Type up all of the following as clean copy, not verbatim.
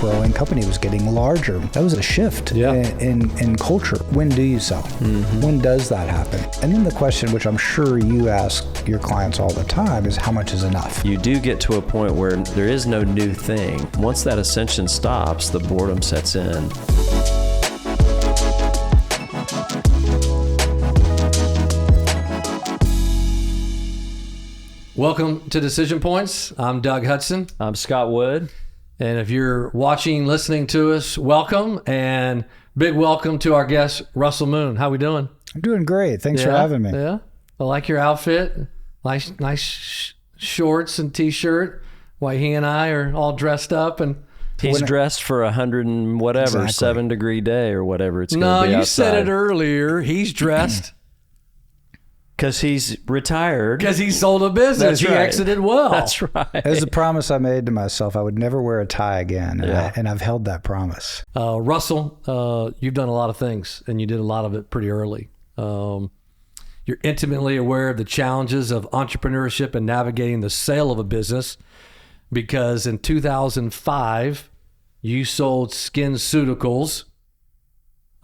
growing company. It was getting larger. That was a shift in culture. When do you sell? When does that happen? And then the question, which I'm sure you ask your clients all the time, is how much is enough? You do get to a point where there is no new thing. Once that ascension stops, the boredom sets in. Welcome to Decision Points. I'm Doug Hudson. I'm Scott Wood. And if you're watching, listening to us, welcome. And big welcome to our guest, Russell Moon. How we doing? I'm doing great. Thanks for having me. Yeah. I like your outfit. Nice shorts and t-shirt. Why he and I are all dressed up. And he's dressed for 100 and whatever, 7-degree day or whatever it's going to be outside. No, you said it earlier. He's dressed. Because he's retired. Because he sold a business. He exited well. That's right. It was a promise I made to myself. I would never wear a tie again. And I've held that promise. Russell, you've done a lot of things, and you did a lot of it pretty early. You're intimately aware of the challenges of entrepreneurship and navigating the sale of a business, because in 2005, you sold Skinceuticals,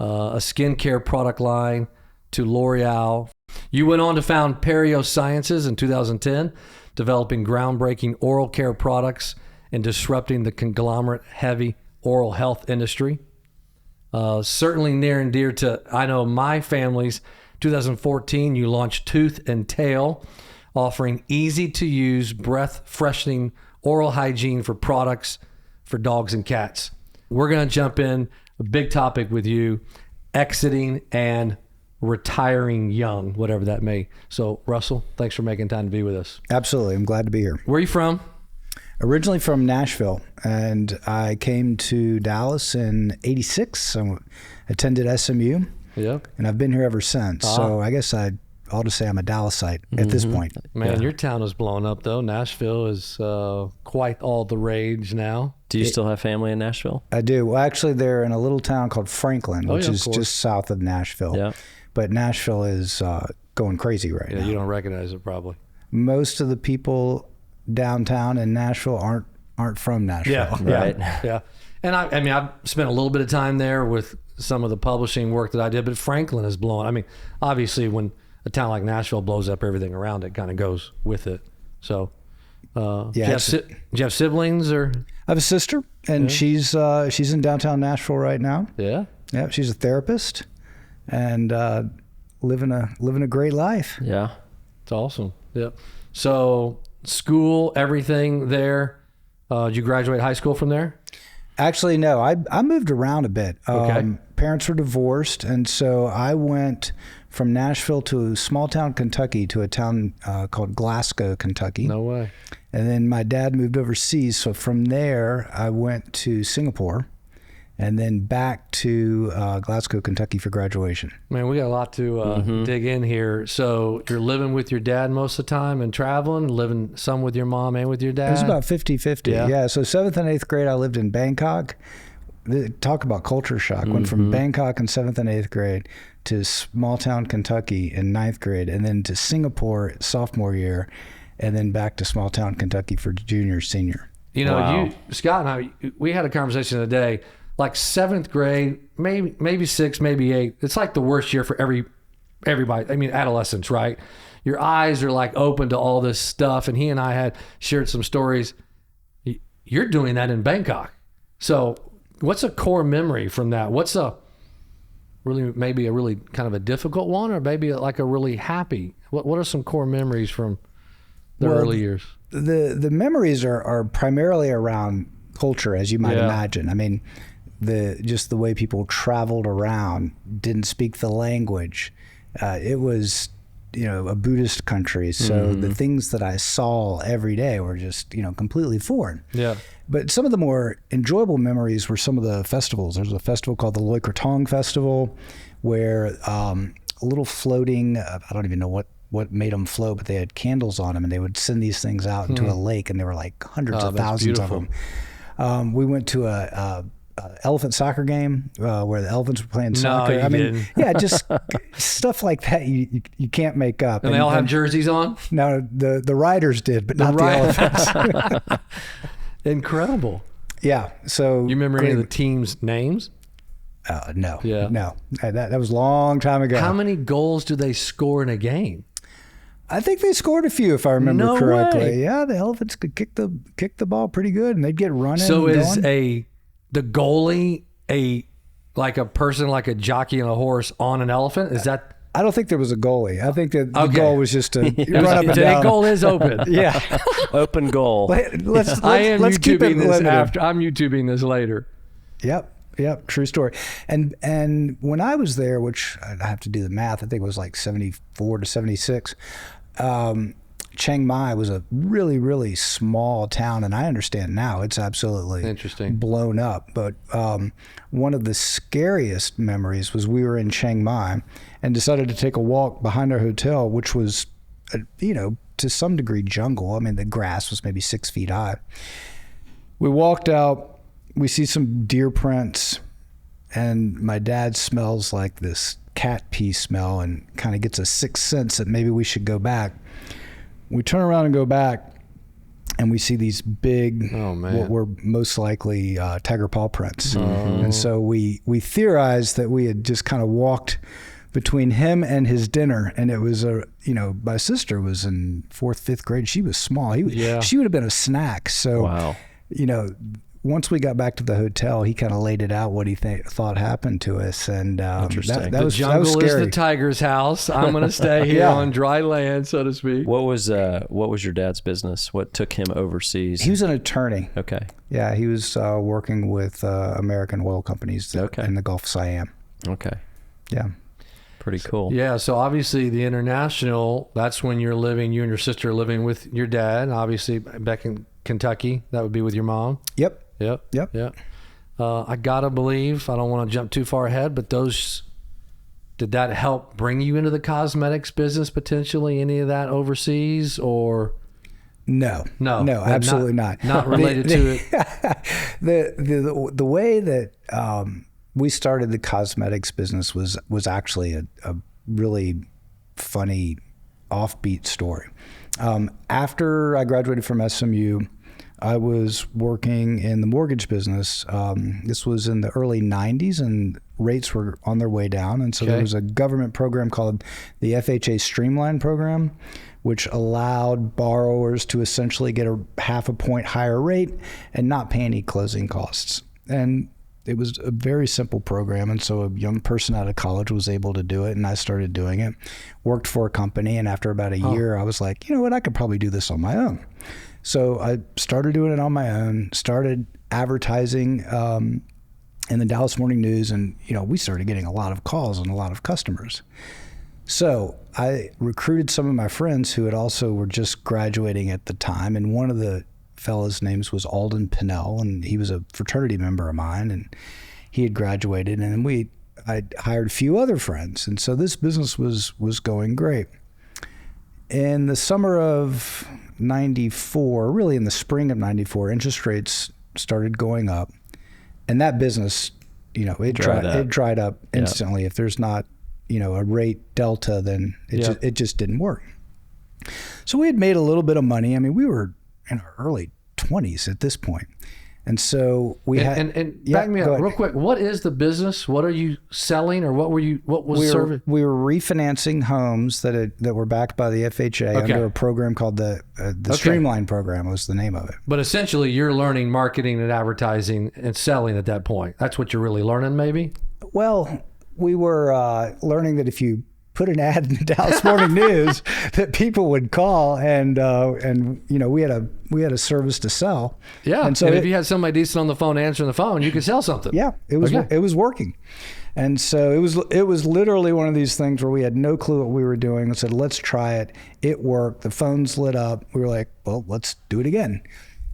a skincare product line, to L'Oreal. You went on to found Perio Sciences in 2010, developing groundbreaking oral care products and disrupting the conglomerate heavy oral health industry. Certainly near and dear to, I know, my family's. 2014, you launched Tooth and Tail, offering easy-to-use, breath-freshening oral hygiene for products for dogs and cats. We're going to jump in, a big topic with you, exiting and retiring young, whatever that may. So, Russell, thanks for making time to be with us. Absolutely. I'm glad to be here. Where are you from? Originally from Nashville, and I came to Dallas in '86. I attended SMU. Yeah. And I've been here ever since. So I guess I ought to say I'm a Dallasite at this point. Man, your town is blowing up, though. Nashville is quite all the rage now. Do you still have family in Nashville? I do. Well, actually, they're in a little town called Franklin, which is just south of Nashville. Yeah. But Nashville is going crazy right now. You don't recognize it, probably. Most of the people downtown in Nashville aren't from Nashville. Yeah, right. Yeah. And I mean, I've spent a little bit of time there with some of the publishing work that I did, but Franklin is blowing. I mean, obviously, when a town like Nashville blows up, everything around it kind of goes with it. So, do you have siblings or? I have a sister, and she's in downtown Nashville right now. Yeah. Yeah, she's a therapist, and living a great life. Yeah, it's awesome. Yeah. So, school, everything there. Did you graduate high school from there? Actually, no. I moved around a bit. Parents were divorced, and so I went from Nashville to small town Kentucky, to a town called Glasgow, Kentucky. No way. And then my dad moved overseas, so from there I went to Singapore, and then back to Glasgow, Kentucky for graduation. Man, we got a lot to dig in here. So you're living with your dad most of the time and traveling, living some with your mom and with your dad? It was about 50-50. Yeah. So 7th and 8th grade, I lived in Bangkok. Talk about culture shock. Went from Bangkok in 7th and 8th grade to small town Kentucky in 9th grade, and then to Singapore sophomore year, and then back to small town Kentucky for junior, senior. You know, Scott and I, we had a conversation today. Like 7th grade, maybe 6th, maybe 8th. It's like the worst year for everybody. I mean, adolescence, right? Your eyes are like open to all this stuff. And he and I had shared some stories. You're doing that in Bangkok. So what's a core memory from that? What's maybe a really kind of a difficult one, or maybe like a really happy? What are some core memories from the early years? The memories are primarily around culture, as you might imagine. I mean, just the way people traveled around, didn't speak the language. It was, a Buddhist country. So the things that I saw every day were just, completely foreign. Yeah. But some of the more enjoyable memories were some of the festivals. There's a festival called the Loy Krathong Festival, where a little floating, I don't even know what made them float, but they had candles on them, and they would send these things out into a lake, and there were like hundreds of thousands of them. We went to a elephant soccer game where the elephants were playing soccer. I mean, just stuff like that you can't make up. And they all have jerseys on? No, the riders did, but not the elephants. Incredible. Yeah. So You remember any of the team's names? No. Yeah. No. That was a long time ago. How many goals do they score in a game? I think they scored a few, if I remember No correctly. way. Yeah, the Elephants could kick the ball pretty good, and they'd get running. So and is going. the goalie like a person, like a jockey on a horse on an elephant? Is that? I don't think there was a goalie. I think that the Okay. goal was just to run up and The down. goal is open. Yeah. Open goal. Let's I am keep it YouTubing this limited. after. I'm YouTubing this later. Yep. True story. And when I was there, which I have to do the math, I think it was like 74 to 76. Chiang Mai was a really, really small town, and I understand now it's absolutely Interesting. blown up. But one of the scariest memories was we were in Chiang Mai and decided to take a walk behind our hotel, which was, to some degree jungle. I mean, the grass was maybe 6 feet high. We walked out. We see some deer prints, and my dad smells like this cat pee smell and kind of gets a sixth sense that maybe we should go back. We turn around and go back, and we see these big, what were most likely tiger paw prints. Mm-hmm. And so we theorized that we had just kind of walked between him and his dinner, and it was my sister was in 4th, 5th grade. She was small. She would have been a snack. So, wow. Once we got back to the hotel, he kind of laid it out what he thought happened to us, and that was jungle scary. is the tiger's house. I'm going to stay here on dry land, so to speak. What was your dad's business? What took him overseas? He was an attorney. Okay. Yeah, he was working with American oil companies in the Gulf of Siam. Okay. Yeah. Pretty cool. Yeah, so obviously the international, that's when you and your sister are living with your dad. Obviously back in Kentucky, that would be with your mom. Yep. I gotta believe, I don't want to jump too far ahead, but did that help bring you into the cosmetics business potentially? Any of that overseas or? No, absolutely not. Not related to it. The way that we started the cosmetics business was actually a really funny offbeat story. After I graduated from SMU, I was working in the mortgage business. This was in the early 90s, and rates were on their way down. And so there was a government program called the FHA Streamline Program, which allowed borrowers to essentially get a 0.5 point higher rate and not pay any closing costs. And it was a very simple program. And so a young person out of college was able to do it, and I started doing it. Worked for a company, and after about a year, I was like, you know what, I could probably do this on my own. So I started doing it on my own, started advertising in the Dallas Morning News, and we started getting a lot of calls and a lot of customers. So I recruited some of my friends who were just graduating at the time, and one of the fellas' names was Alden Pinnell, and he was a fraternity member of mine, and he had graduated, and I hired a few other friends, and so this business was going great. In the summer of 94, really in the spring of 94, interest rates started going up, and that business, it dried up instantly. If there's not, a rate delta, then it just didn't work. So we had made a little bit of money. I mean, we were in our early 20s at this point. And so we had... And back me up real quick. What is the business? What are you selling, or what was serving? We were refinancing homes that were backed by the FHA under a program called the Streamline Program was the name of it. But essentially you're learning marketing and advertising and selling at that point. That's what you're really learning, maybe? Well, we were learning that if you put an ad in the Dallas Morning News, that people would call, and we had a service to sell. Yeah, and so if you had somebody decent on the phone answering the phone, you could sell something. Yeah, it was working, and so it was literally one of these things where we had no clue what we were doing. We said, let's try it. It worked. The phones lit up. We were like, well, let's do it again,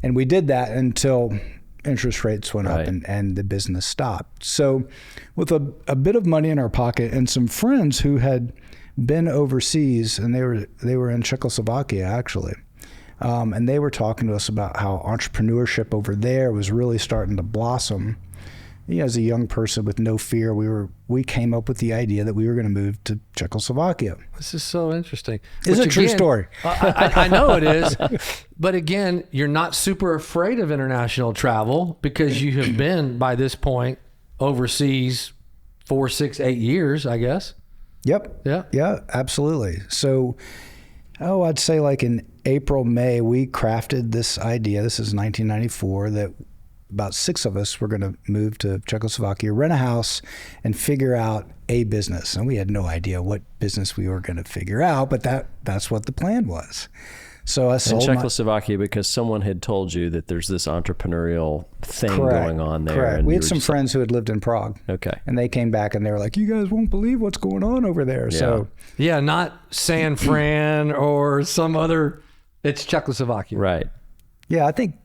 and we did that until interest rates went up and the business stopped. So with a bit of money in our pocket and some friends who had been overseas, and they were in Czechoslovakia actually, and they were talking to us about how entrepreneurship over there was really starting to blossom. as a young person with no fear, we came up with the idea that we were going to move to Czechoslovakia. This is so interesting. It's a true story. I know it is. But again, you're not super afraid of international travel because you have been, by this point, overseas 4, 6, 8 years, I guess. Yep. Yeah. Yeah, absolutely. So, I'd say like in April, May, we crafted this idea. This is 1994, that about 6 of us were going to move to Czechoslovakia, rent a house, and figure out a business. And we had no idea what business we were going to figure out, but that's what the plan was. So I sold in Czechoslovakia because someone had told you that there's this entrepreneurial thing Correct. going on there. Correct. And We had some friends who had lived in Prague. Okay. And they came back and they were like, you guys won't believe what's going on over there. Yeah. So Yeah, not San Fran or some other, it's Czechoslovakia. Right. yeah, I think,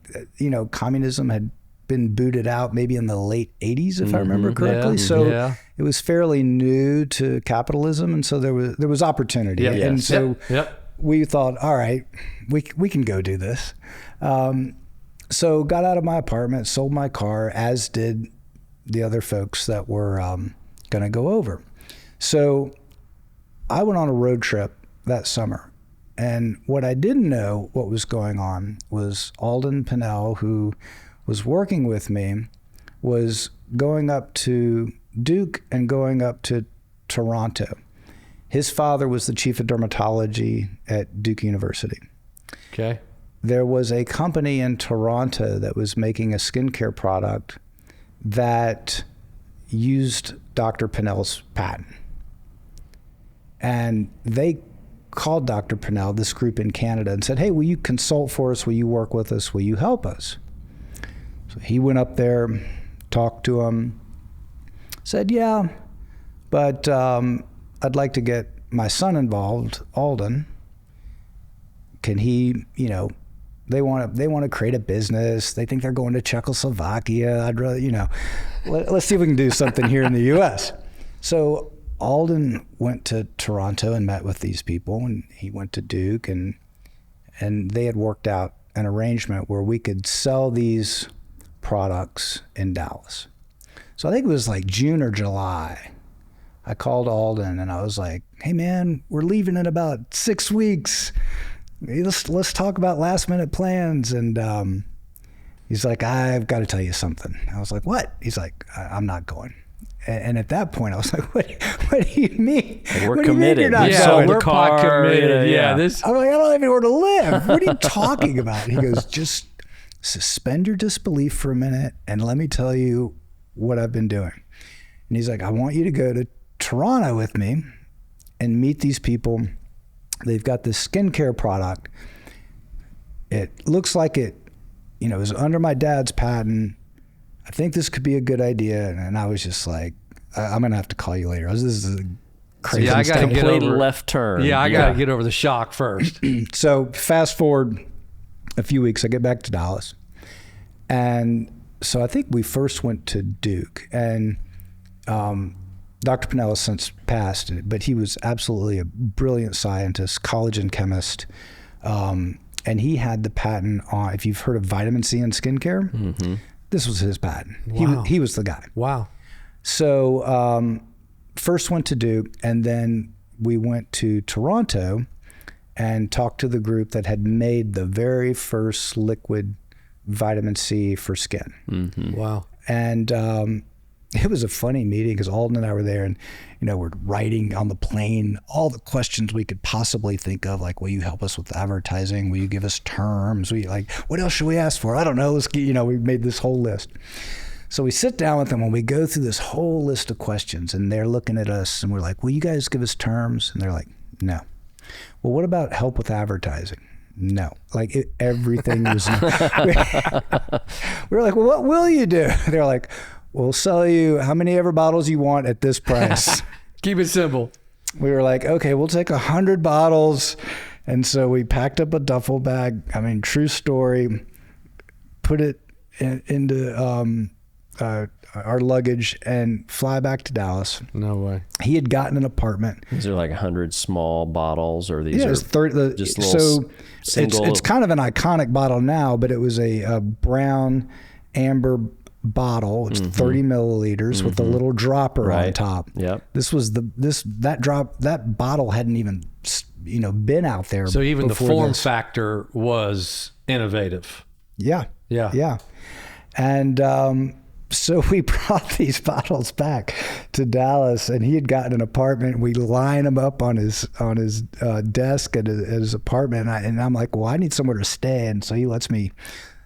communism had been booted out maybe in the late 80s, if I remember correctly. Yeah. So Yeah. it was fairly new to capitalism. And so there was opportunity. Yep. And Yes. so Yep. we thought, all right, we can go do this. So got out of my apartment, sold my car, as did the other folks that were going to go over. So I went on a road trip that summer. And what I didn't know what was going on was Alden Pinnell, who was working with me, was going up to Duke and going up to Toronto. His father was the chief of dermatology at Duke University. Okay. There was a company in Toronto that was making a skincare product that used Dr. Pinnell's patent. And they called Dr. Pinnell, this group in Canada, and said, hey, will you consult for us? Will you work with us? Will you help us? So he went up there, talked to him, said, yeah, but I'd like to get my son involved, Alden. Can he, they want to create a business. They think they're going to Czechoslovakia. I'd rather, let's see if we can do something here in the U.S. So Alden went to Toronto and met with these people, and he went to Duke, and they had worked out an arrangement where we could sell these products in Dallas. So I think it was like June or July. I called Alden and I was like, hey man, we're leaving in about 6 weeks. Let's talk about last minute plans. And he's like, I've got to tell you something. I was like, what? He's like, I'm not going. And at that point I was like, what do you mean? We're what do you mean committed. you're not Yeah, going? we're pot committed. Yeah. This. I'm like, I don't even know where to live. What are you talking about? He goes, just suspend your disbelief for a minute and let me tell you what I've been doing. And he's like, I want you to go to Toronto with me and meet these people. They've got this skincare product. It looks like it, is under my dad's patent. I think this could be a good idea. And I was just like, I'm going to have to call you later. This is a crazy Yeah, I got to get Complete over left turn. Yeah, I got to get over the shock first. So fast forward a few weeks, I get back to Dallas. And so I think we first went to Duke, and Dr. Pinnell has since passed, but he was absolutely a brilliant scientist, collagen chemist. And he had the patent on, if you've heard of vitamin C in skincare, this was his patent. Wow. He was the guy. Wow. So first went to Duke, and then we went to Toronto and talked to the group that had made the very first liquid vitamin C for skin. Wow. And it was a funny meeting because Alden and I were there, and we're writing on the plane all the questions we could possibly think of, like, will you help us with advertising? Will you give us terms? What else should we ask for? I don't know. We made this whole list. So we sit down with them and we go through this whole list of questions, and they're looking at us and we're like, will you guys give us terms? And they're like, no. Well, what about help with advertising? No. Everything was we were like, well, what will you do? They're like, we'll sell you how many ever bottles you want at this price. Keep it simple. We were like, okay, we'll take 100 bottles. And so we packed up a duffel bag. I mean, true story, put it into our luggage and fly back to Dallas. No way. He had gotten an apartment. These are like 100 small bottles, or these are just little so single. It's kind of an iconic bottle now, but it was a brown amber bottle. It's 30 milliliters with a little dropper on top. Yep. That bottle hadn't even, been out there. So even the form this. factor was innovative. Yeah. Yeah. Yeah. And, so we brought these bottles back to Dallas, and he had gotten an apartment. We line them up on his desk at his apartment, and I'm like, well, I need somewhere to stay, and so he lets me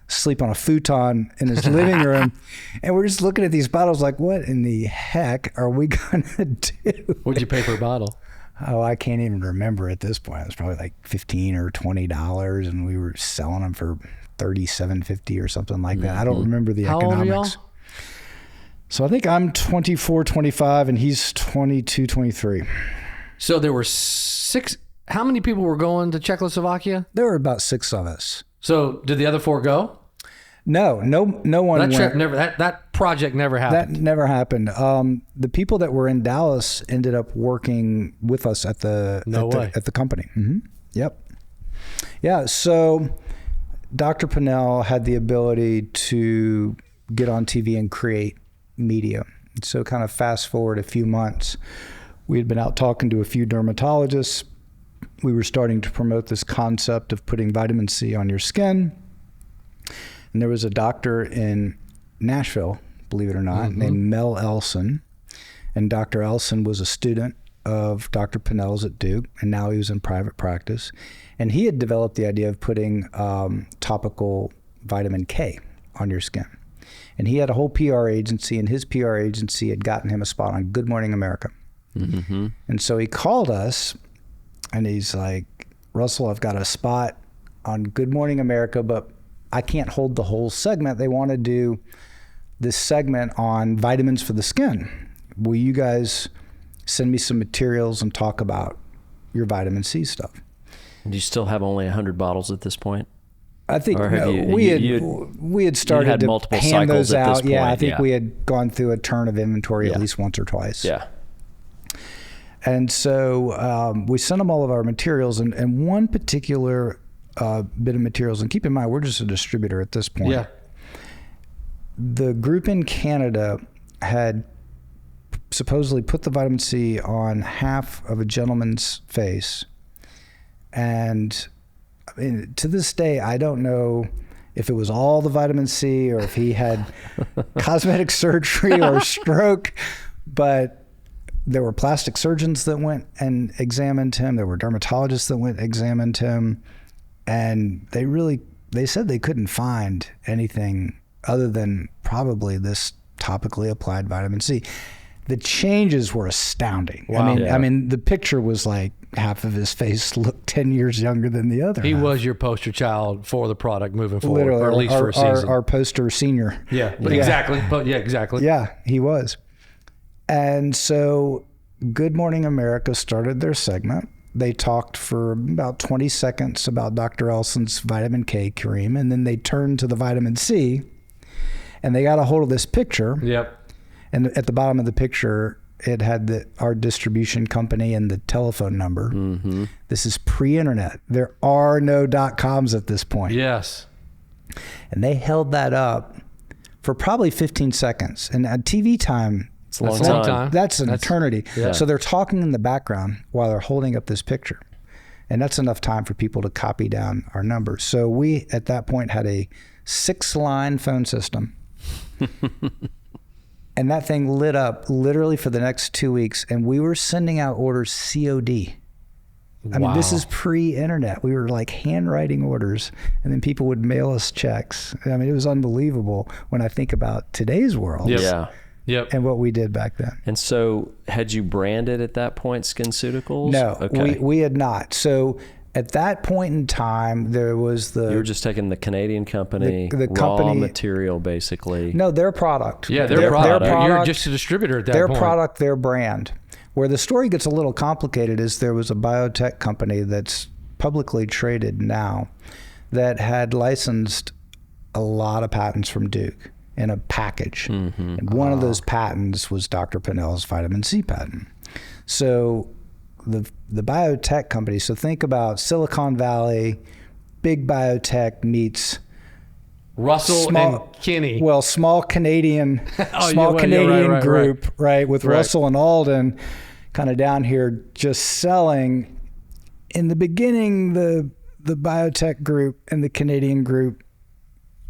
sleep on a futon in his living room, and we're just looking at these bottles like, what in the heck are we gonna do? What'd you pay per bottle? Oh, I can't even remember at this point. It was probably like $15 or $20, and we were selling them for $37.50 or something like that. I don't remember the economics. How old are y'all? So I think I'm 24, 25, and he's 22, 23. So there were 6. How many people were going to Czechoslovakia? There were about 6 of us. So did the other 4 go? No one That went. trip never. That project never happened. That never happened. The people that were in Dallas ended up working with us at the company. Mm-hmm. Yep. Yeah. So Dr. Pinnell had the ability to get on TV and create media. So kind of fast forward a few months, we had been out talking to a few dermatologists. We were starting to promote this concept of putting vitamin C on your skin. And there was a doctor in Nashville, believe it or not, named Mel Elson. And Dr. Elson was a student of Dr. Pinnell's at Duke, and now he was in private practice. And he had developed the idea of putting topical vitamin K on your skin. And he had a whole PR agency, and his PR agency had gotten him a spot on Good Morning America. Mm-hmm. And so he called us, and he's like, Russell, I've got a spot on Good Morning America, but I can't hold the whole segment. They want to do this segment on vitamins for the skin. Will you guys send me some materials and talk about your vitamin C stuff? Do you still have only 100 bottles at this point? I think we had started to multiple hand cycles those at this out. Yeah, point, I think we had gone through a turn of inventory at least once or twice. Yeah. And so we sent them all of our materials, and one particular bit of materials, and keep in mind, we're just a distributor at this point. Yeah. The group in Canada had supposedly put the vitamin C on half of a gentleman's face. And I mean, to this day, I don't know if it was all the vitamin C or if he had cosmetic surgery or stroke, but there were plastic surgeons that went and examined him. There were dermatologists that went and examined him. And they said they couldn't find anything other than probably this topically applied vitamin C. The changes were astounding. Wow. I mean, the picture was like half of his face looked 10 years younger than the other. He was your poster child for the product moving forward, literally, or at least for a season. Our poster senior. Yeah, exactly. But yeah, exactly. Yeah, he was. And so Good Morning America started their segment. They talked for about 20 seconds about Dr. Elson's vitamin K cream, and then they turned to the vitamin C, and they got a hold of this picture. Yep. And at the bottom of the picture, it had our distribution company and the telephone number. Mm-hmm. This is pre-internet. There are no .coms at this point. Yes. And they held that up for probably 15 seconds. And at TV time, it's a long time. That's an eternity. Yeah. So they're talking in the background while they're holding up this picture. And that's enough time for people to copy down our numbers. So we, at that point, had a 6-line phone system. And that thing lit up literally for the next 2 weeks. And we were sending out orders COD. I mean, this is pre-internet. We were like handwriting orders, and then people would mail us checks. I mean, it was unbelievable when I think about today's world. Yep. Yeah. Yep. And what we did back then. And so had you branded at that point Skinceuticals? No, okay. we had not. So at that point in time, there was You were just taking the Canadian company, the raw company, material, basically. No, their product. Yeah, their product. You're just a distributor at that point. point. Their product, their brand. Where the story gets a little complicated is there was a biotech company that's publicly traded now that had licensed a lot of patents from Duke in a package. Mm-hmm. And one of those patents was Dr. Pinnell's vitamin C patent. So the biotech company, so think about Silicon Valley, big biotech meets Russell and Kenny. Well, small Canadian, Right. group, right, with Right. Russell and Alden kind of down here just selling. In the beginning, the biotech group and the Canadian group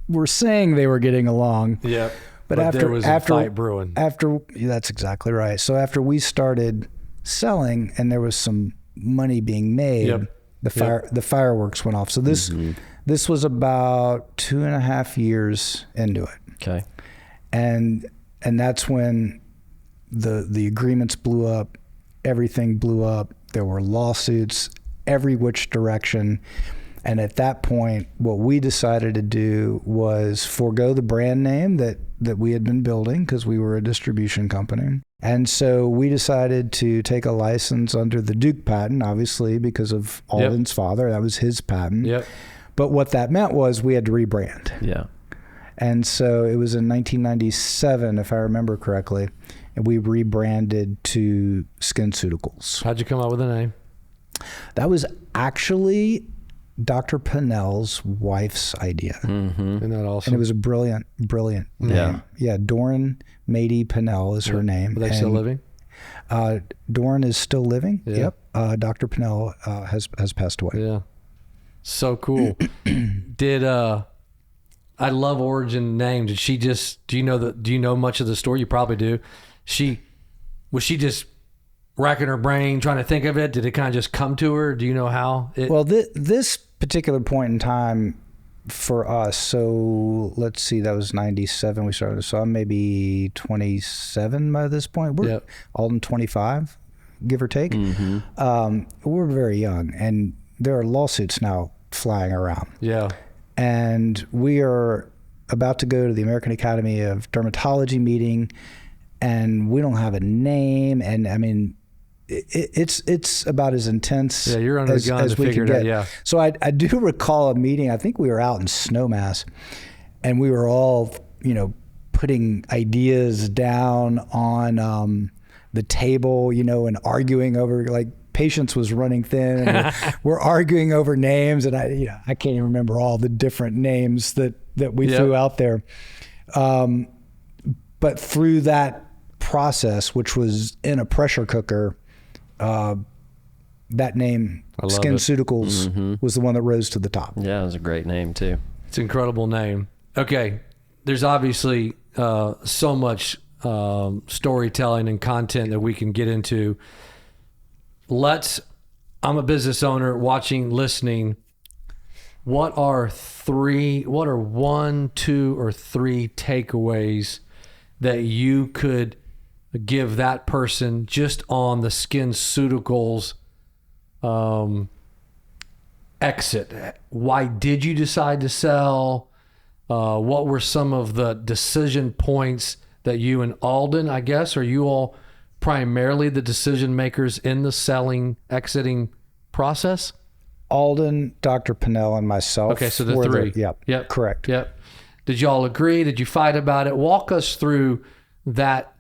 were saying they were getting along. Yeah. But after there was a fight brewing. That's exactly right. So after we started selling and there was some money being made, the fireworks went off. So this was about 2.5 years into it. Okay. And that's when the agreements blew up, everything blew up. There were lawsuits every which direction. And at that point, what we decided to do was forego the brand name that we had been building because we were a distribution company. And so we decided to take a license under the Duke patent, obviously, because of Alden's father. That was his patent. Yep. But what that meant was we had to rebrand. Yeah. And so it was in 1997, if I remember correctly, and we rebranded to Skinceuticals. How'd you come up with the name? That was actually Dr. Pinnell's wife's idea. Isn't that awesome? And it was a brilliant name. Yeah, Doran Mady Pinnell is her name. Are they still living? Doran is still living. Yeah. Yep. Dr. Pinnell has passed away. Yeah. So cool. I love origin name. Did she just, do you know much of the story? You probably do. Was she just racking her brain trying to think of it? Did it kind of just come to her? Do you know how? Well, this particular point in time for us, so let's see, that was 97 we started, so I'm maybe 27 by this point. We're Alden 25, give or take. We're very young, and there are lawsuits now flying around. Yeah. And we are about to go to the American Academy of Dermatology meeting, and we don't have a name. And I mean, it's about as intense you're under the gun to figure it out. Yeah. So I do recall a meeting. I think we were out in Snowmass, and we were all, putting ideas down on the table, and arguing over, like, patience was running thin, and we're arguing over names, and I can't even remember all the different names that we threw out there. But through that process, which was in a pressure cooker, that name, Skinceuticals, was the one that rose to the top. Yeah, it was a great name too. It's an incredible name. Okay. There's obviously so much storytelling and content that we can get into. I'm a business owner watching, listening. What are 1, 2, or 3 takeaways that you could give that person just on the Skinceuticals exit? Why did you decide to sell? What were some of the decision points that you and Alden, I guess, are you all primarily the decision makers in the selling, exiting process? Alden, Dr. Pinnell, and myself. Okay, so the 3. Yep, correct. Yep. Did you all agree? Did you fight about it? Walk us through that.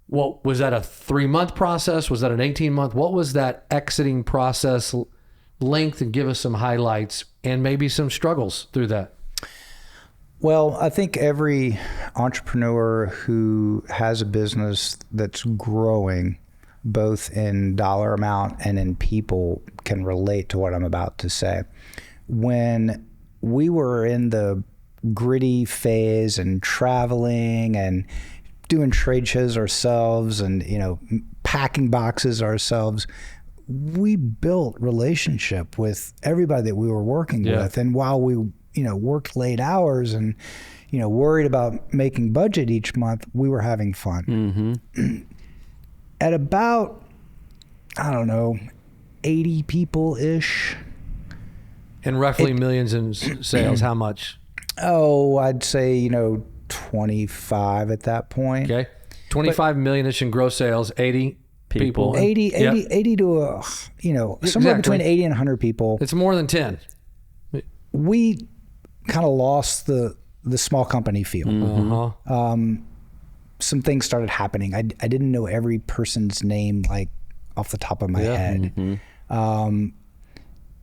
What was that, a 3-month process? Was that an 18-month? What was that exiting process length? And give us some highlights and maybe some struggles through that. Well, I think every entrepreneur who has a business that's growing, both in dollar amount and in people, can relate to what I'm about to say. When we were in the gritty phase and traveling and doing trade shows ourselves and, packing boxes ourselves, we built relationship with everybody that we were working with. And while we worked late hours and, worried about making budget each month, we were having fun. At about, 80 people-ish. And roughly millions in sales, how much? Oh, I'd say, 25 at that point. Okay. 25 million-ish in gross sales, 80 people. 80 to, somewhere between 80 and 100 people. It's more than 10. We kind of lost the small company feel. Some things started happening. I didn't know every person's name, like, off the top of my head.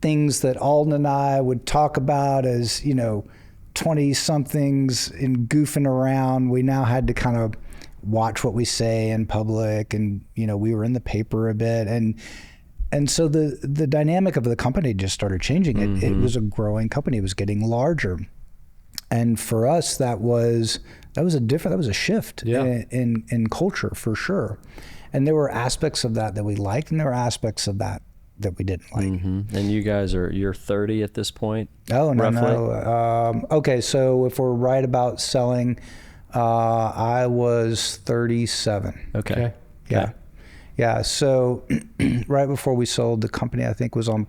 Things that Alden and I would talk about as, 20 somethings in goofing around. We now had to kind of watch what we say in public, and we were in the paper a bit, and so the dynamic of the company just started changing. It was a growing company. It was getting larger, and for us that was a shift in culture for sure. And there were aspects of that we liked, and there were aspects of that we didn't like. And you guys you're 30 at this point? Oh, no, roughly? no. Okay, so if we're right about selling, I was 37. Okay. Yeah. Yeah, so right before we sold, the company I think was on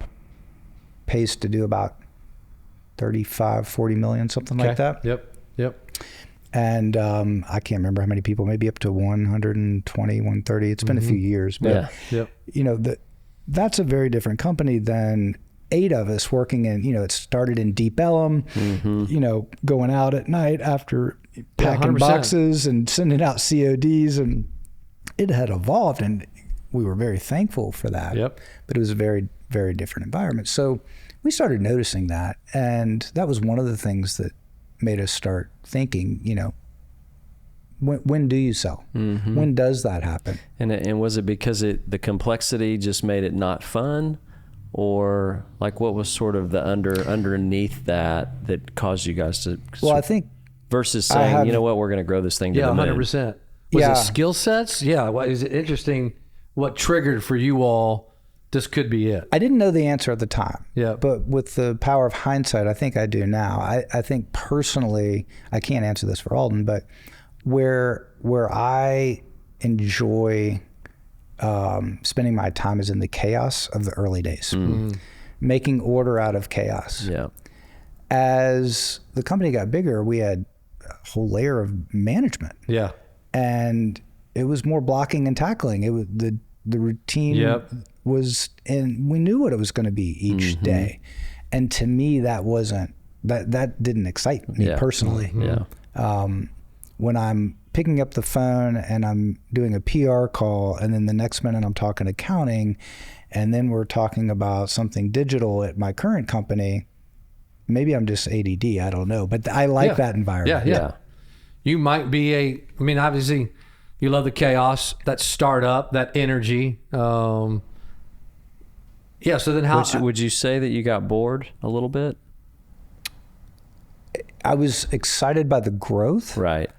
pace to do about 35, 40 million, something like that. Yep. And I can't remember how many people, maybe up to 120, 130. It's been a few years, but that's a very different company than 8 of us working in, it started in Deep Ellum, going out at night after packing 100%. boxes and sending out CODs, and it had evolved, and we were very thankful for that. But it was a very, very different environment. So we started noticing that, and that was one of the things that made us start thinking, when do you sell? When does that happen? And was it because the complexity just made it not fun, or like what was sort of the underneath that caused you guys to? Well, I think versus saying, you know what, we're going to grow this thing to the moon. 100%. Was it skill sets? Yeah. Well, is it interesting? What triggered for you all? This could be it. I didn't know the answer at the time. Yeah. But with the power of hindsight, I think I do now. I think personally, I can't answer this for Alden, but where I enjoy spending my time is in the chaos of the early days, making order out of chaos. Yeah. As the company got bigger, we had a whole layer of management. Yeah. And it was more blocking and tackling. It was the routine was, and we knew what it was going to be each day. And to me, that didn't excite me personally. When I'm picking up the phone and I'm doing a PR call, and then the next minute I'm talking accounting, and then we're talking about something digital at my current company, maybe I'm just ADD, I don't know, but I like that environment. Yeah. You might be obviously you love the chaos, that startup, that energy. So then how would you say that you got bored a little bit? I was excited by the growth. Right.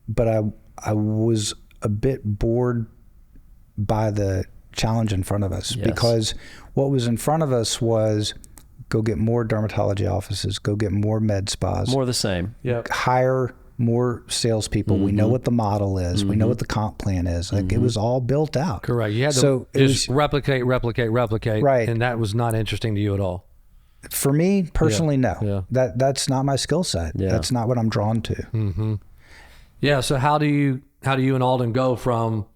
But I was a bit bored by the challenge in front of us, because what was in front of us was go get more dermatology offices, go get more med spas. More the same. Hire more salespeople. We know what the model is. We know what the comp plan is. Like it was all built out. Correct. You had to just replicate. Right. And that was not interesting to you at all. For me personally, no. Yeah. That's not my skill set. Yeah. That's not what I'm drawn to. Yeah. So how do you and Alden go from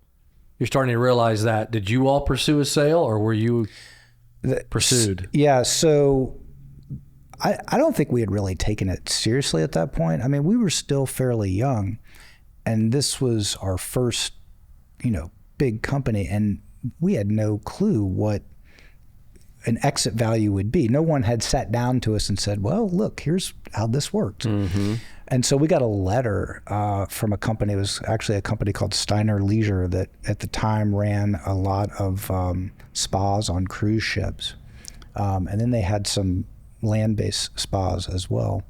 you're starting to realize that? Did you all pursue a sale, or were you pursued? Yeah. So I don't think we had really taken it seriously at that point. I mean, we were still fairly young, and this was our first, big company, and we had no clue what an exit value would be. No one had sat down to us and said, well, look, here's how this works. And so we got a letter from a company. It was actually a company called Steiner Leisure that at the time ran a lot of spas on cruise ships. And then they had some land-based spas as well.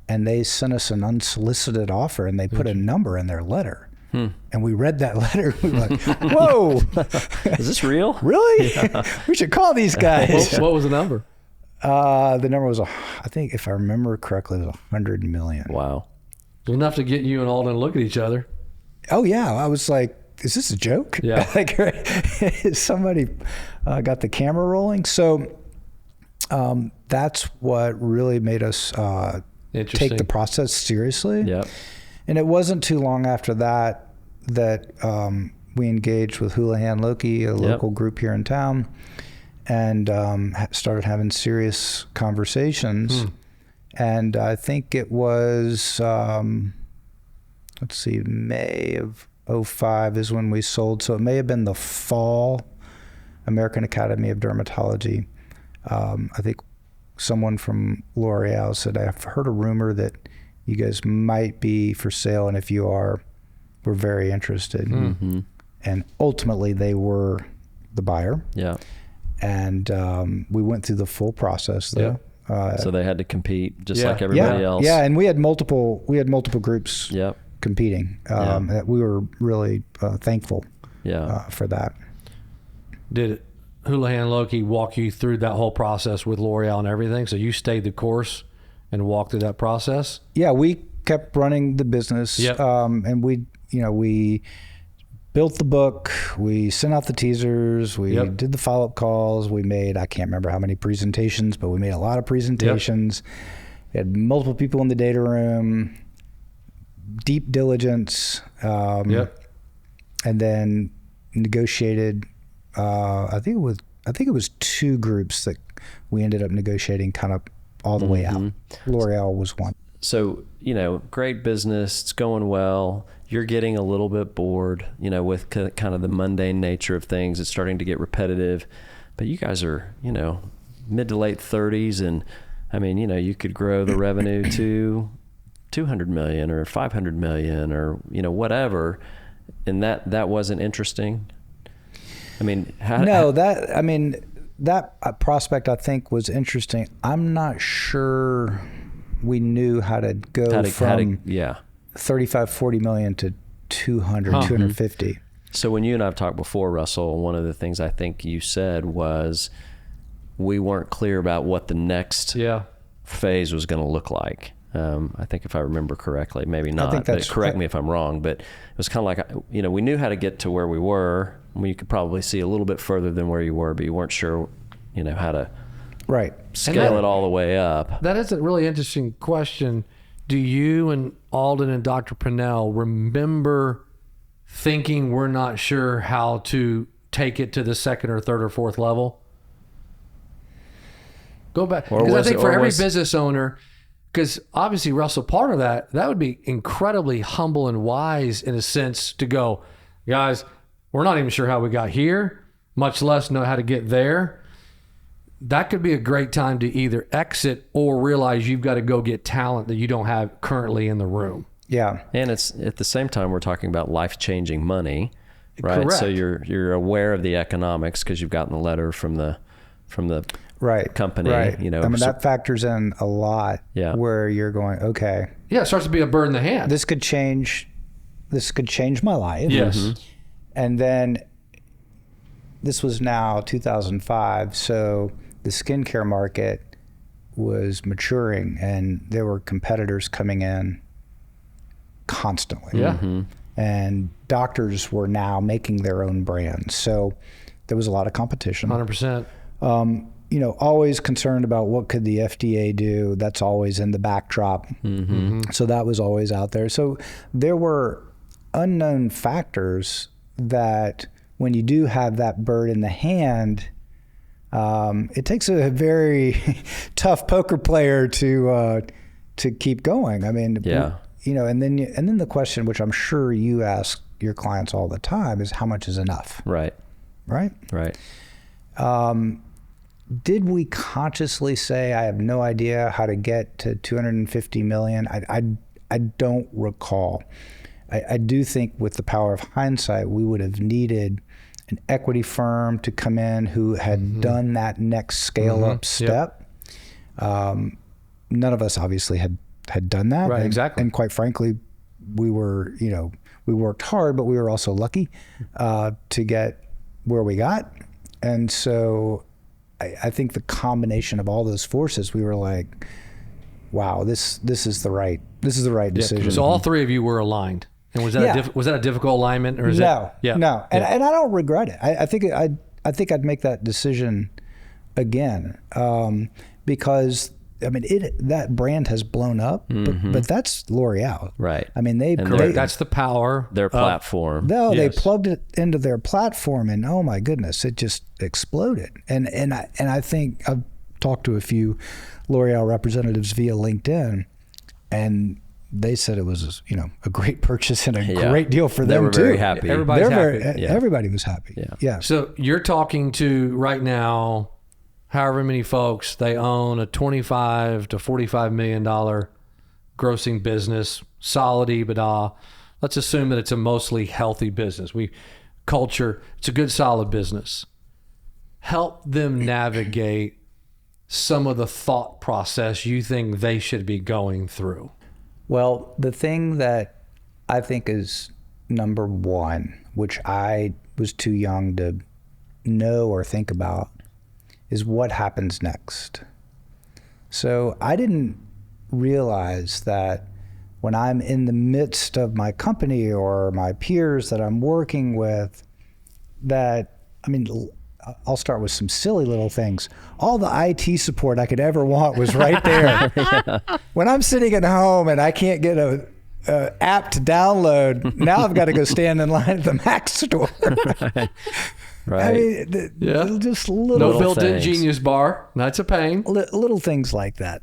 And they sent us an unsolicited offer, and they put a number in their letter. And we read that letter. We were like, whoa. Is this real? Really? We should call these guys. What was the number? The number was, I think if I remember correctly, it was 100 million. Wow. It was enough to get you and Alden to look at each other. Oh, yeah. I was like, is this a joke? Yeah. Like, somebody got the camera rolling. So that's what really made us take the process seriously. Yep. And it wasn't too long after that we engaged with Houlihan Lokey, a local group here in town, and started having serious conversations. And I think it was, May of 2005 is when we sold. So it may have been the fall, American Academy of Dermatology. I think someone from L'Oreal said, I've heard a rumor that you guys might be for sale, and if you are, we're very interested. Mm-hmm. And ultimately, they were the buyer. Yeah. And we went through the full process, though. So they had to compete just like everybody else. Yeah, and we had multiple groups competing. That we were really thankful for that. Did Houlihan Lokey walk you through that whole process with L'Oreal and everything? So you stayed the course and walked through that process? Yeah, we kept running the business. Yep. And we built the book, we sent out the teasers, we did the follow-up calls, we made, I can't remember how many presentations, but we made a lot of presentations. We had multiple people in the data room, deep diligence, and then negotiated, I think it was 2 groups that we ended up negotiating kind of all the way out. L'Oreal was one. So, great business, it's going well. You're getting a little bit bored, with kind of the mundane nature of things. It's starting to get repetitive. But you guys are, mid to late 30s. And, I mean, you could grow the revenue to 200 million or 500 million or, whatever. And that wasn't interesting. I mean, that prospect, I think, was interesting. I'm not sure we knew how to go from 35, 40 million to 200, 250. So when you and I've talked before, Russell, one of the things I think you said was we weren't clear about what the next phase was going to look like. I think if I remember correctly, maybe not, but correct me if I'm wrong, but it was kind of like, we knew how to get to where we were. We could probably see a little bit further than where you were, but you weren't sure, how to scale it all the way up. That is a really interesting question. Do you and Alden and Dr. Pennell remember thinking we're not sure how to take it to the second or third or fourth level? Go back. Because I think for every business owner, because obviously, Russell, part of that would be incredibly humble and wise in a sense to go, guys, we're not even sure how we got here, much less know how to get there. That could be a great time to either exit or realize you've got to go get talent that you don't have currently in the room. Yeah. And it's at the same time, we're talking about life-changing money, right? Correct. So you're aware of the economics because you've gotten the letter from the company. Right. That factors in a lot where you're going, okay. Yeah, it starts to be a bird in the hand. This could change my life. Yes. Mm-hmm. And then this was now 2005. So the skincare market was maturing and there were competitors coming in constantly. Yeah. Mm-hmm. And doctors were now making their own brands. So there was a lot of competition. 100%. Always concerned about what could the FDA do. That's always in the backdrop. Mm-hmm. So that was always out there. So there were unknown factors that when you do have that bird in the hand, it takes a very tough poker player to keep going. I mean, and then the question, which I'm sure you ask your clients all the time, is how much is enough? Right. Did we consciously say, I have no idea how to get to 250 million? I don't recall. I do think with the power of hindsight, we would have needed an equity firm to come in who had done that next scale up step. None of us obviously had done that. Right, exactly. And quite frankly, we were, we worked hard, but we were also lucky to get where we got. And so I think the combination of all those forces, we were like, wow, this is the right decision. So all three of you were aligned. And was that was that a difficult alignment, or is no? And I don't regret it. I think I'd make that decision again because that brand has blown up, but that's L'Oreal, right? I mean, that's the power their platform. They plugged it into their platform, and oh my goodness, it just exploded. And I think I've talked to a few L'Oreal representatives via LinkedIn, and they said it was a great purchase and a great deal for them too. They were very happy. Everybody's happy. Everybody was happy. Yeah. So you're talking to right now however many folks, they own a $25 to $45 million grossing business, solid EBITDA. Let's assume that it's a mostly healthy business. It's a good, solid business. Help them navigate some of the thought process you think they should be going through. Well, the thing that I think is number one, which I was too young to know or think about, is what happens next. So I didn't realize that when I'm in the midst of my company or my peers that I'm working with, I'll start with some silly little things. All the IT support I could ever want was right there. Yeah. When I'm sitting at home and I can't get a app to download, now I've got to go stand in line at the Mac store. Right. Just little no built-in Genius bar. That's a pain. Little things like that.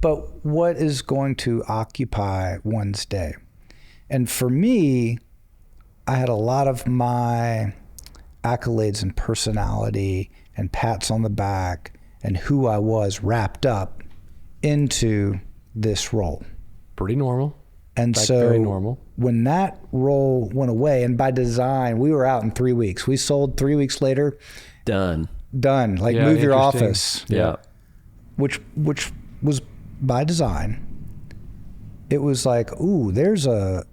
But what is going to occupy one's day? And for me, I had a lot of my accolades and personality and pats on the back and who I was wrapped up into this role. Pretty normal. And so very normal. When that role went away, and by design, we were out in 3 weeks. We sold 3 weeks later. Done. Like move your office. Yeah. Which was by design. It was like, ooh, there's a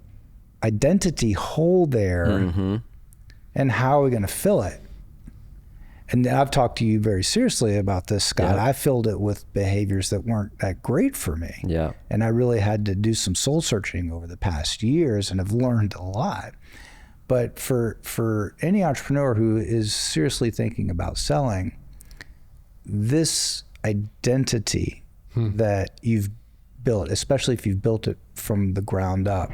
identity hole there. Mm-hmm. And how are we going to fill it? And I've talked to you very seriously about this, Scott. Yeah. I filled it with behaviors that weren't that great for me. Yeah. And I really had to do some soul searching over the past years and have learned a lot. But for any entrepreneur who is seriously thinking about selling, this identity that you've built, especially if you've built it from the ground up,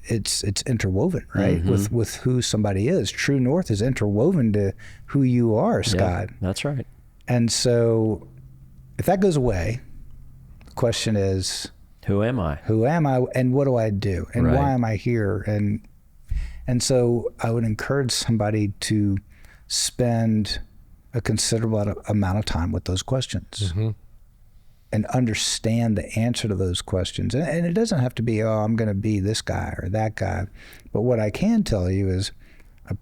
it's interwoven, right? Mm-hmm. With who somebody is. True North is interwoven to who you are, Scott. Yeah, that's right. And so if that goes away, the question is, who am I? Who am I, and what do I do? And why am I here? And so I would encourage somebody to spend a considerable amount of time with those questions. Mm-hmm. And understand the answer to those questions. And it doesn't have to be, I'm going to be this guy or that guy. But what I can tell you is I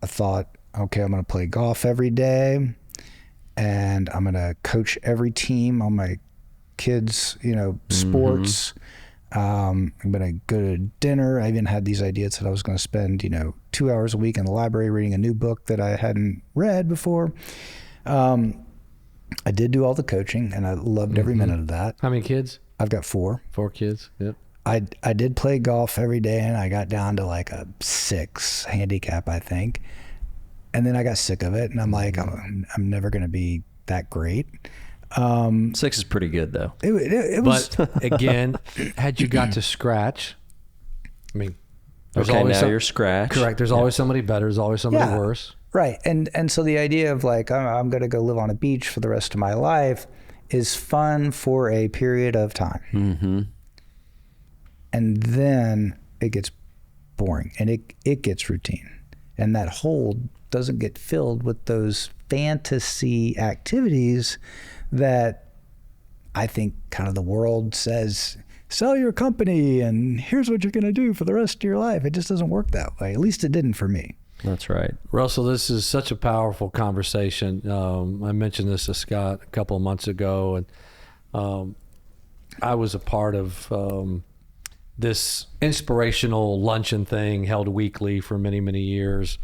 thought, okay, I'm going to play golf every day and I'm going to coach every team on my kids, sports. I'm going to go to dinner. I even had these ideas that I was going to spend, 2 hours a week in the library reading a new book that I hadn't read before. I did do all the coaching, and I loved every minute of that. How many kids? I've got 4. 4 kids, yep. I did play golf every day, and I got down to like a 6 handicap, I think. And then I got sick of it, and I'm like, I'm never going to be that great. 6 is pretty good, though. It was. But again, had you got to scratch, there's okay, always now you're scratch. Correct. There's always somebody better. There's always somebody worse. Right. And so the idea of like, I'm going to go live on a beach for the rest of my life is fun for a period of time. Mm-hmm. And then it gets boring and it gets routine. And that hole doesn't get filled with those fantasy activities that I think kind of the world says, sell your company and here's what you're going to do for the rest of your life. It just doesn't work that way. At least it didn't for me. That's right. Russell, this is such a powerful conversation. I mentioned this to Scott a couple of months ago, and I was a part of this inspirational luncheon thing held weekly for many, many years.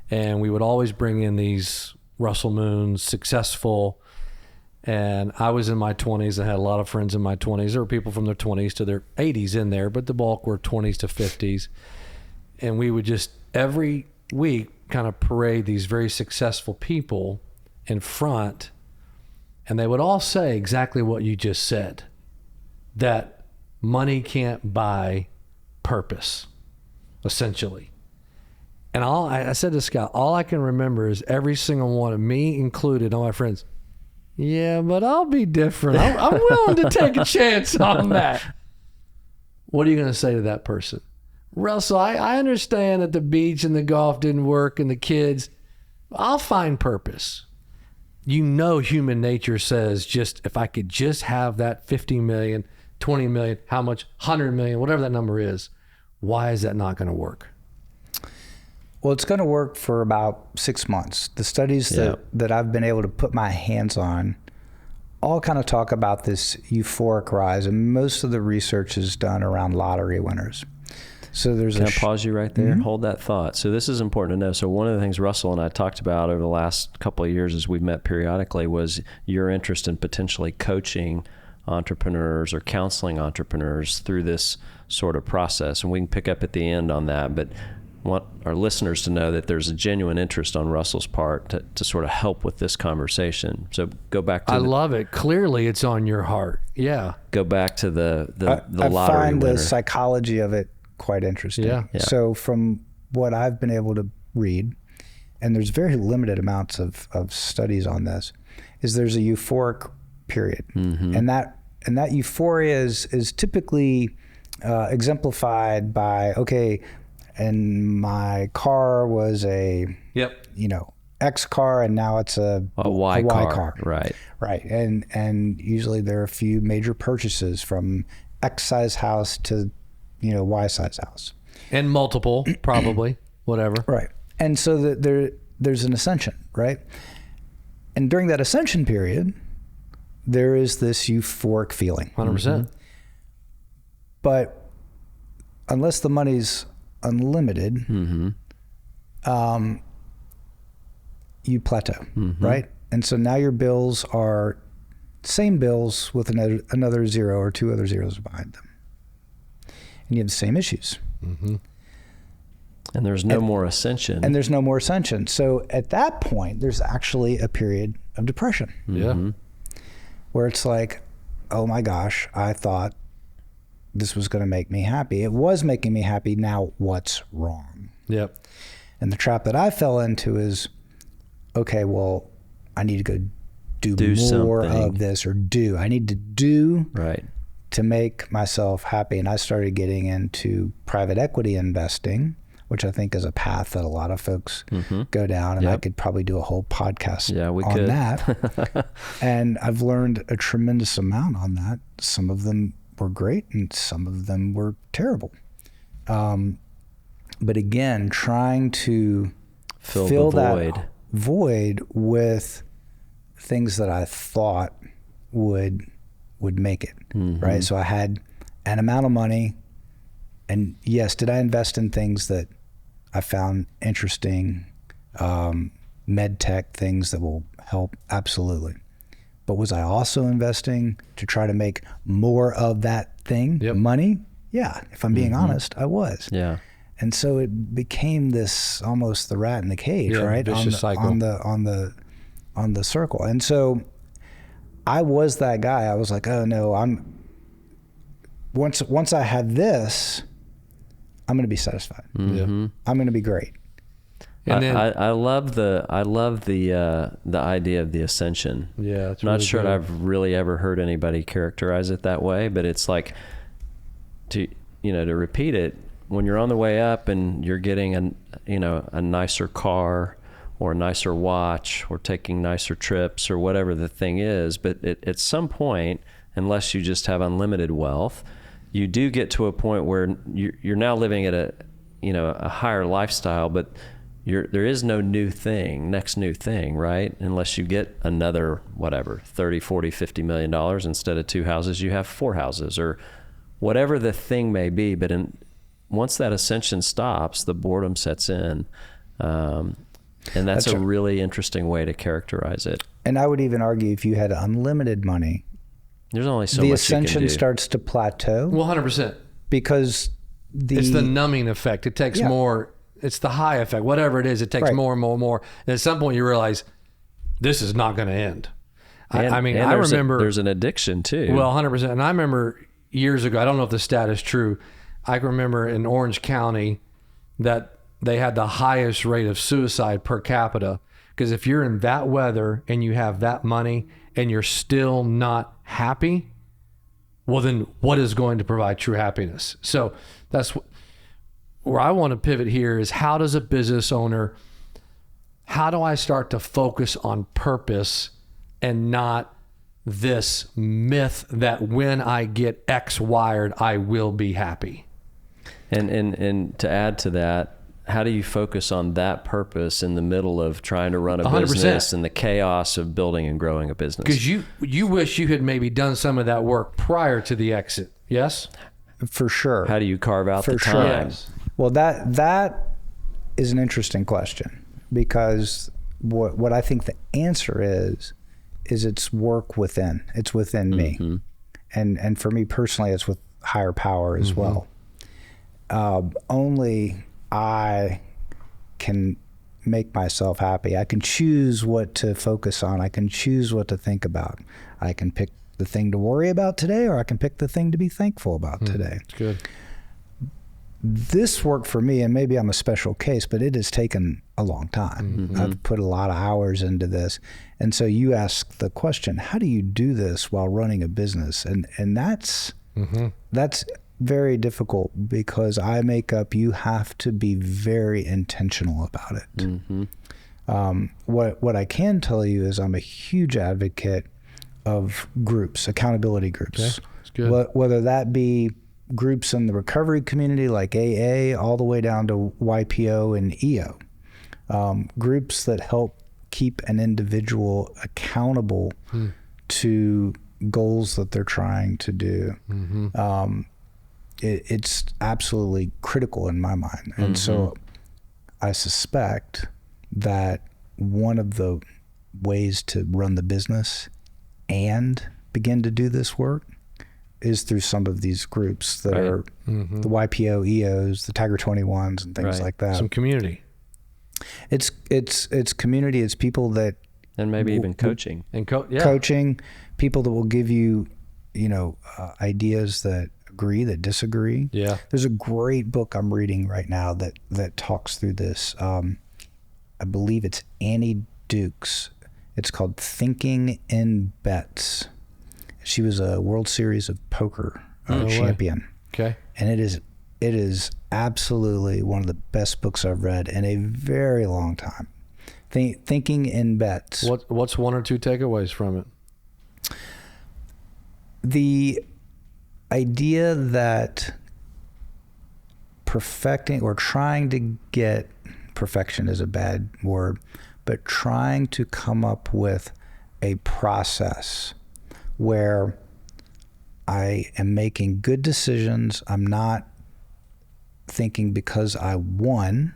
And we would always bring in these Russell Moons, successful. And I was in my 20s. I had a lot of friends in my 20s. There were people from their 20s to their 80s in there, but the bulk were 20s to 50s. And we would just every week kind of parade these very successful people in front, and they would all say exactly what you just said, that money can't buy purpose, essentially. And I said to Scott, all I can remember is every single one of me included, all my friends, yeah, but I'll be different. I'm willing to take a chance on that. What are you going to say to that person? Russell, I understand that the beach and the golf didn't work and the kids, I'll find purpose. Human nature says, just if I could just have that 50 million, 20 million, how much, 100 million, whatever that number is, why is that not going to work? Well, it's going to work for about 6 months. The studies that I've been able to put my hands on all kind of talk about this euphoric rise, and most of the research is done around lottery winners. So Can I pause you right there? Mm-hmm. Hold that thought. So this is important to know. So one of the things Russell and I talked about over the last couple of years as we've met periodically was your interest in potentially coaching entrepreneurs or counseling entrepreneurs through this sort of process. And we can pick up at the end on that, but want our listeners to know that there's a genuine interest on Russell's part to sort of help with this conversation. So go back to love it. Clearly it's on your heart. Yeah. Go back to the lottery winner. I find the psychology of it quite interesting. Yeah. So from what I've been able to read, and there's very limited amounts of studies on this, is there's a euphoric period. Mm-hmm. And that euphoria is typically exemplified by, okay, and my car was a X car, and now it's a Y car. Right. And usually there are a few major purchases from X size house to Y size house, and multiple probably whatever. Right. And so there's an ascension, right? And during that ascension period, there is this euphoric feeling. 100%. Mm-hmm. But unless the money's unlimited, mm-hmm. You plateau, mm-hmm. right? And so now your bills are same bills with another zero or two other zeros behind them. And you have the same issues. Mm-hmm. And there's no more ascension. And there's no more ascension. So at that point, there's actually a period of depression. Mm-hmm. Where it's like, oh my gosh, I thought this was going to make me happy. It was making me happy. Now what's wrong? Yep. And the trap that I fell into is, okay, well, I need to go do more something. of this, or I need to do right to make myself happy. And I started getting into private equity investing, which I think is a path that a lot of folks mm-hmm. go down. And I could probably do a whole podcast on that. And I've learned a tremendous amount on that. Some of them were great and some of them were terrible. But again, trying to fill that void with things that I thought would make it, mm-hmm. right? So I had an amount of money, and yes, did I invest in things that I found interesting, med tech things that will help? Absolutely. But was I also investing to try to make more of that thing, money? Yeah, if I'm being mm-hmm. honest, I was. Yeah. And so it became this almost the rat in the cage, right? Vicious cycle. On the circle. And so I was that guy. I was like, oh no, once I have this, I'm going to be satisfied. Mm-hmm. I'm going to be great. And then, I love the idea of the ascension. Yeah, it's I'm not sure I've really ever heard anybody characterize it that way, but it's like to repeat it, when you're on the way up and you're getting a nicer car or a nicer watch or taking nicer trips or whatever the thing is, but at some point, unless you just have unlimited wealth, you do get to a point where you're now living at a higher lifestyle, but there is no next new thing, right? Unless you get another, whatever, 30, 40, $50 million, instead of 2 houses, you have 4 houses or whatever the thing may be. But once that ascension stops, the boredom sets in. And that's a really interesting way to characterize it. And I would even argue if you had unlimited money, there's only so much the ascension you can do. starts to plateau. Well, 100%. Because it's the numbing effect. It takes more. It's the high effect. Whatever it is, it takes more and more and more. And at some point you realize this is not going to end. I remember there's an addiction too. Well, 100%. And I remember years ago, I don't know if the stat is true. I can remember in Orange County that they had the highest rate of suicide per capita, because if you're in that weather and you have that money and you're still not happy, well then what is going to provide true happiness? So that's where I want to pivot here is, how does a business owner, how do I start to focus on purpose and not this myth that when I get X wired, I will be happy? And to add to that, how do you focus on that purpose in the middle of trying to run a 100%. business and the chaos of building and growing a business? Because you wish you had maybe done some of that work prior to the exit. Yes? For sure. How do you carve out the sure. time? Yes. Well, that is an interesting question, because what I think the answer is it's work within. It's within me. And for me personally, it's with higher power as well. Only I can make myself happy. I can choose what to focus on. I can choose what to think about. I can pick the thing to worry about today, or I can pick the thing to be thankful about today. That's good. This worked for me, and maybe I'm a special case, but it has taken a long time. I've put a lot of hours into this. And so you ask the question, how do you do this while running a business? And that's very difficult, because you have to be very intentional about it. What I can tell you is I'm a huge advocate of groups, accountability groups. Okay. That's good. Whether that be groups in the recovery community like AA, all the way down to YPO and EO. Groups that help keep an individual accountable to goals that they're trying to do. It's absolutely critical in my mind. And so I suspect that one of the ways to run the business and begin to do this work is through some of these groups that are the YPO, EOs, the Tiger 21s, and things like that. Some community. It's community. It's people that, and maybe even coaching coaching, people that will give you, ideas that agree, that disagree. Yeah. There's a great book I'm reading right now that talks through this. I believe it's Annie Dukes. It's called Thinking in Bets. She was a World Series of Poker champion. Okay. And it is absolutely one of the best books I've read in a very long time. Thinking in Bets. What's one or two takeaways from it? The idea that perfecting or trying to get, perfection is a bad word, but trying to come up with a process where I am making good decisions. I'm not thinking because I won,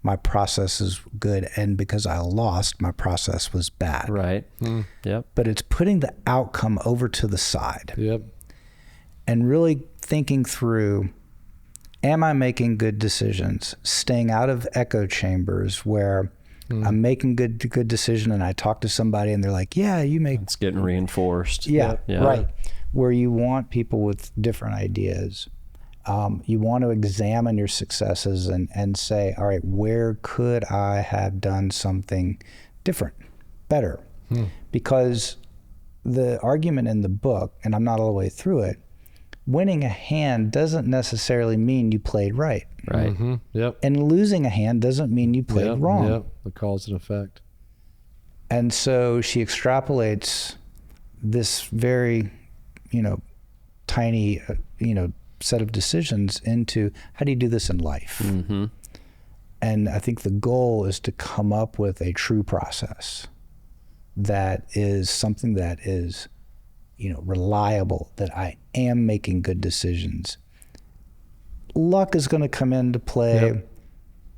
my process is good, and because I lost, my process was bad. Right. Yep. But it's putting the outcome over to the side. Yep. And really thinking through, am I making good decisions? Staying out of echo chambers where I'm making good decision, and I talk to somebody and they're like, yeah, you make... It's getting reinforced. Yeah, right. Where you want people with different ideas. You want to examine your successes and say, all right, where could I have done something different, better? Because the argument in the book, and I'm not all the way through it, winning a hand doesn't necessarily mean you played right. Right. Yep. And losing a hand doesn't mean you played wrong. Yep. The cause and effect. And so she extrapolates this very, tiny, set of decisions into how do you do this in life? And I think the goal is to come up with a true process that is something that is, reliable, that I am making good decisions. Luck is going to come into play. Yep.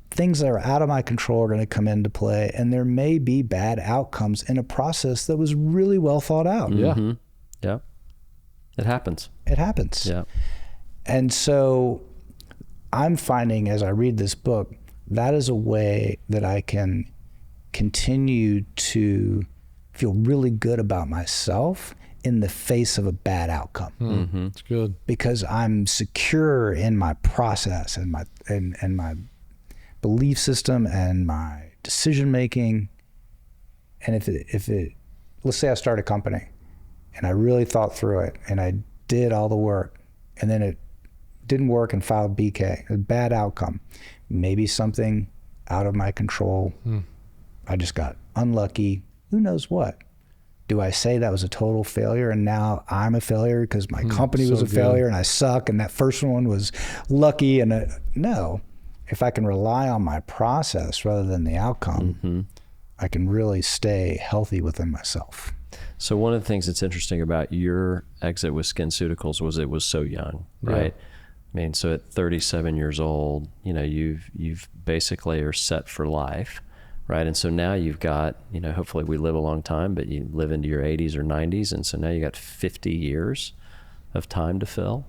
Things that are out of my control are going to come into play, and there may be bad outcomes in a process that was really well thought out. Yeah. Yep. It happens. It happens. Yeah. And so I'm finding as I read this book, that is a way that I can continue to feel really good about myself in the face of a bad outcome. That's good. Because I'm secure in my process and my belief system and my decision making. And if it, let's say I start a company and I really thought through it and I did all the work, and then it didn't work and filed BK, a bad outcome, maybe something out of my control, I just got unlucky. Who knows what? Do I say that was a total failure and now I'm a failure because my company was a failure and I suck and that first one was lucky? And no. If I can rely on my process rather than the outcome, I can really stay healthy within myself. So one of the things that's interesting about your exit with Skinceuticals was it was so young, right? Yeah. I mean, so at 37 years old, you know, you've basically are set for life, right? And so now you've got, you know, hopefully we live a long time, but you live into your 80s or 90s, and so now you got 50 years of time to fill.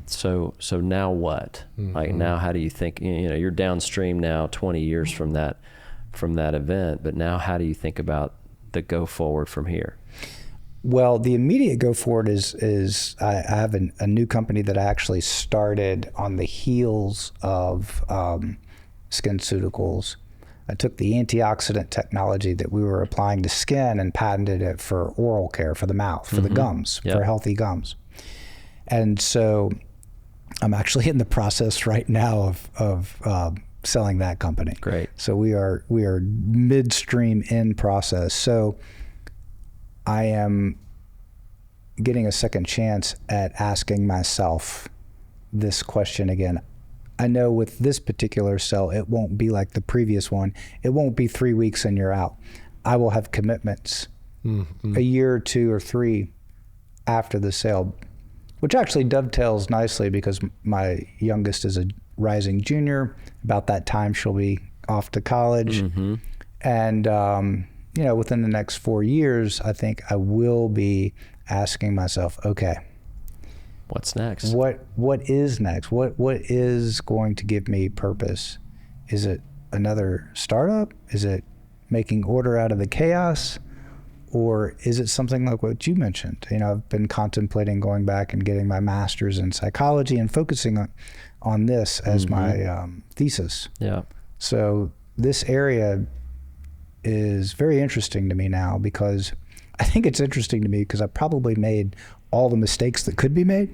So now what? Like now, how do you think? You know, you're downstream now, 20 years from that event, but now how do you think about the go forward from here? Well, the immediate go forward is I have a new company that I actually started on the heels of Skinceuticals. I took the antioxidant technology that we were applying to skin and patented it for oral care, for the mouth, for the gums, for healthy gums. And so I'm actually in the process right now of selling that company. Great. So we are midstream in process. So I am getting a second chance at asking myself this question again. I know with this particular sale, it won't be like the previous one. It won't be 3 weeks and you're out. I will have commitments a year or 2 or 3 after the sale, which actually dovetails nicely because my youngest is a rising junior. About that time, she'll be off to college. And, you know, within the next 4 years, I think I will be asking myself, okay, what's next? What is next? What is going to give me purpose? Is it another startup? Is it making order out of the chaos? Or is it something like what you mentioned? You know, I've been contemplating going back and getting my master's in psychology and focusing on this as my thesis. Yeah. So this area is very interesting to me now because I think it's interesting to me because I probably made all the mistakes that could be made.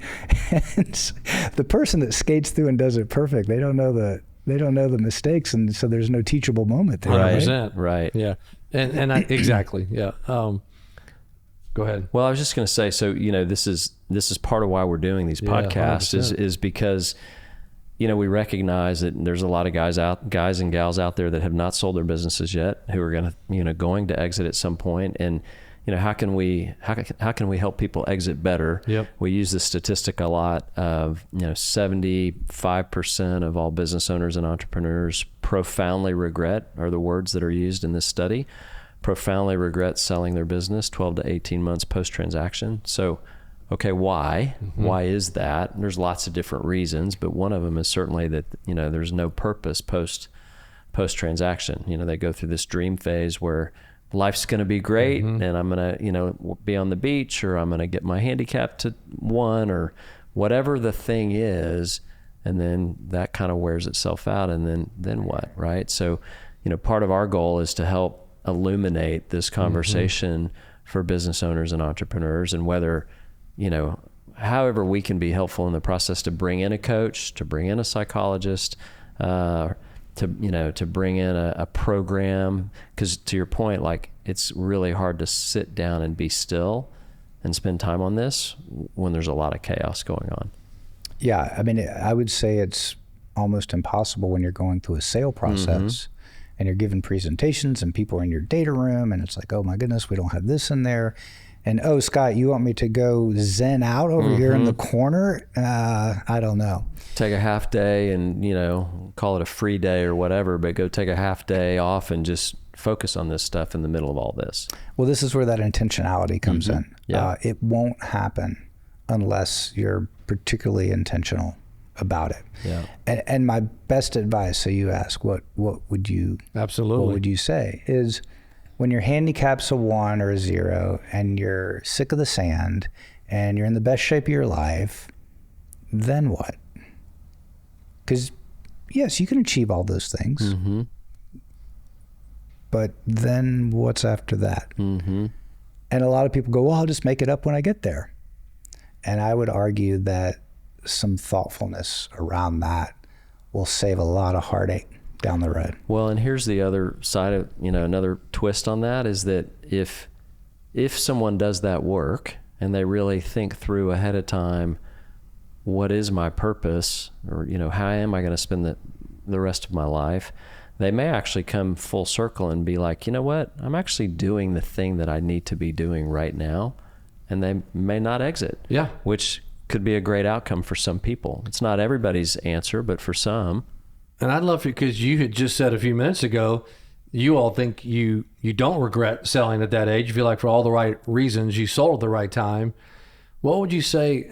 And the person that skates through and does it perfect, they don't know the mistakes, and so there's no teachable moment there. 100%. Right. Yeah. And exactly. Yeah. Go ahead. Well, I was just going to say, so, you know, this is part of why we're doing these podcasts is because, you know, we recognize that there's a lot of guys and gals out there that have not sold their businesses yet, who are going to exit at some point. And, you know, how can we help people exit better? Yep. We use this statistic a lot of, you know, 75% of all business owners and entrepreneurs profoundly regret, are the words that are used in this study, profoundly regret selling their business 12 to 18 months post-transaction. So, okay, why? Why is that? And there's lots of different reasons, but one of them is certainly that, you know, there's no purpose post-transaction. You know, they go through this dream phase where life's going to be great and I'm going to, you know, be on the beach, or I'm going to get my handicap to 1, or whatever the thing is. And then that kind of wears itself out. And then what? Right. So, you know, part of our goal is to help illuminate this conversation for business owners and entrepreneurs, and whether, you know, however we can be helpful in the process to bring in a coach, to bring in a psychologist, to bring in a program, because to your point, like, it's really hard to sit down and be still and spend time on this when there's a lot of chaos going on. Yeah, I mean, I would say it's almost impossible when you're going through a sale process and you're giving presentations and people are in your data room and it's like, oh my goodness, we don't have this in there. And, oh, Scott, you want me to go zen out over here in the corner? I don't know. Take a half day and, you know, call it a free day or whatever, but go take a half day off and just focus on this stuff in the middle of all this. Well, this is where that intentionality comes in. Yeah. It won't happen unless you're particularly intentional about it. Yeah. And my best advice, so you ask, what would you say, is when your handicap's a 1 or a 0 and you're sick of the sand and you're in the best shape of your life, then what? Because yes, you can achieve all those things, but then what's after that? And a lot of people go, well, I'll just make it up when I get there. And I would argue that some thoughtfulness around that will save a lot of heartache down the road. Well, and here's the other side of, another twist on that is that if someone does that work and they really think through ahead of time, what is my purpose, or, how am I going to spend the rest of my life, they may actually come full circle and be like, you know what, I'm actually doing the thing that I need to be doing right now. And they may not exit. Yeah. Which could be a great outcome for some people. It's not everybody's answer, but for some. And I'd love to, because you had just said a few minutes ago, you all think you don't regret selling at that age. You feel like for all the right reasons, you sold at the right time. What would you say,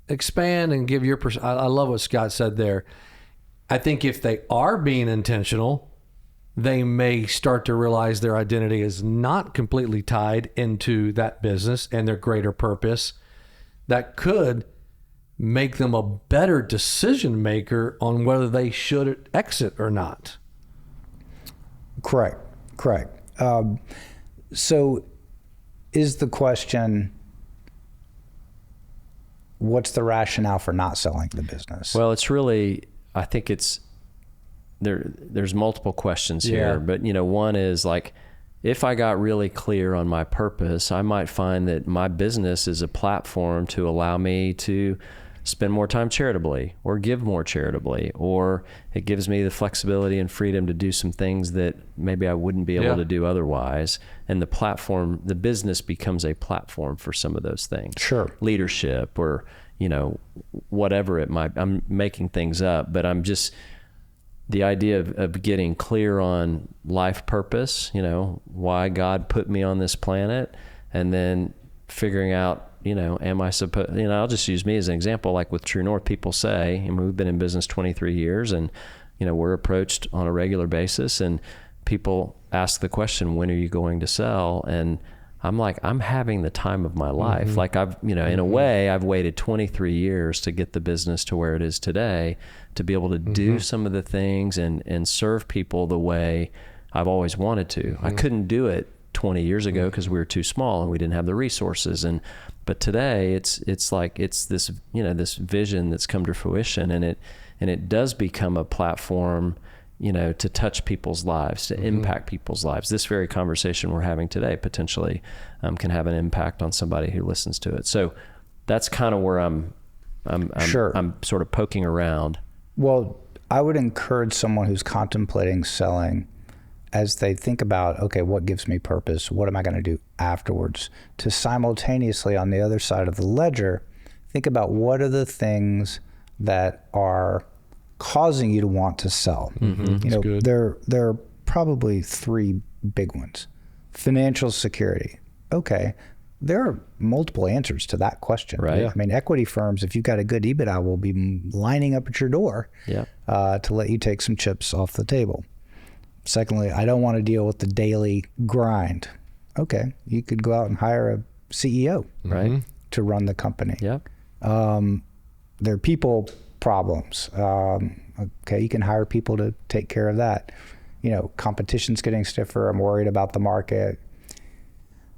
expand and give your I love what Scott said there. I think if they are being intentional, they may start to realize their identity is not completely tied into that business and their greater purpose. That could make them a better decision maker on whether they should exit or not. Correct. So is the question, what's the rationale for not selling the business? Well, it's really, I think it's, there's multiple questions here, but one is like, if I got really clear on my purpose, I might find that my business is a platform to allow me to spend more time charitably or give more charitably, or it gives me the flexibility and freedom to do some things that maybe I wouldn't be able to do otherwise. And the business becomes a platform for some of those things. Sure. Leadership or, whatever it might, I'm making things up, but I'm just, the idea of getting clear on life purpose, why God put me on this planet, and then figuring out, am I supposed, I'll just use me as an example, like with True North, people say, and we've been in business 23 years and, we're approached on a regular basis and people ask the question, when are you going to sell? And I'm like, I'm having the time of my life. Like I've, in a way, I've waited 23 years to get the business to where it is today, to be able to do some of the things and serve people the way I've always wanted to. I couldn't do it 20 years ago because we were too small and we didn't have the resources. But today it's like, it's this, this vision that's come to fruition, and it does become a platform, to touch people's lives, to impact people's lives. This very conversation we're having today potentially can have an impact on somebody who listens to it. So that's kind of where I'm sort of poking around. Well, I would encourage someone who's contemplating selling, as they think about, okay, what gives me purpose? What am I going to do afterwards? To simultaneously, on the other side of the ledger, think about what are the things that are causing you to want to sell. Good. There are probably three big ones. Financial security. Okay. There are multiple answers to that question. Right. I mean, equity firms, if you've got a good EBITDA, will be lining up at your door to let you take some chips off the table. Secondly, I don't want to deal with the daily grind. Okay. You could go out and hire a CEO to run the company. Yep. There are people problems. Okay, you can hire people to take care of that. Competition's getting stiffer. I'm worried about the market.